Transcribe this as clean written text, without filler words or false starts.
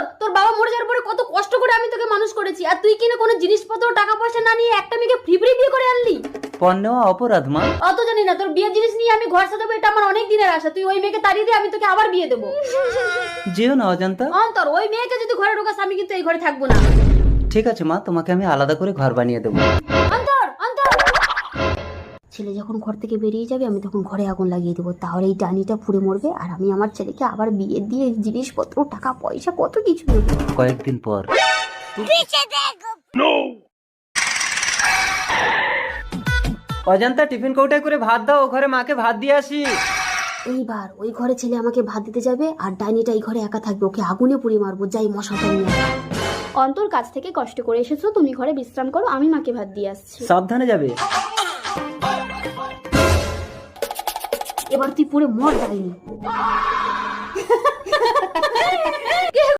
অন্তর, তোর বাবা মরে যাওয়ার পরে কত কষ্ট করে আমি তোকে মানুষ করেছি, আর তুই কিনা কোনো জিনিসপত্র টাকা পয়সা না নিয়ে একটা মেয়েকে ফ্রি ফ্রি বিয়ে করে আনলি। পণ নেওয়া অপরাধ মা। অত জানি না, তোর বিয়ের জিনিস নিয়ে আমি ঘর সাজাবো, এটা আমার অনেক দিনের আশা। তুই ওই মেয়েকে তাড়িয়ে দিয়ে আমি তোকে আবার বিয়ে দেবো। যেও না অজান্তা। অন্তর, ওই মেয়েকে যদি ঘরে ঢোকাস আমি কিন্তু এই ঘরে থাকবো না। ঠিক আছে মা, তোমাকে আমি আলাদা করে ঘর বানিয়ে দেবো। অন্তর, অন্তর। ছেলে যখন ঘর থেকে বেরিয়ে যাবে আমি তখন ঘরে আগুন লাগিয়ে দেবো, তাহলে এই ডাইনিটা পুড়ে মরবে আর আমি আমার ছেলেকে আবার বিয়ে দিয়ে জিনিসপত্র টাকা পয়সা কত কিছু দেবো। কয়েকদিন পর। অজান্তা, টিফিন কৌটায় করে ভাত দাও, ও ঘরে মাকে ভাত দিয়ে আসি। এইবার ওই ঘরে ছেলে আমাকে ভাত দিতে যাবে আর ডাইনিটা এই ঘরে একা থাকবে, ওকে আগুনে পুড়িয়ে মারবো। যাই মশাটা নিয়ে। অন্তর, কাজ থেকে কষ্ট করে এসেছো, তুমি ঘরে বিশ্রাম করো, আমি মাকে ভাত দিয়ে আসছি। সাবধানে যাবে। এবার তুই পুরো মর ডাইনি।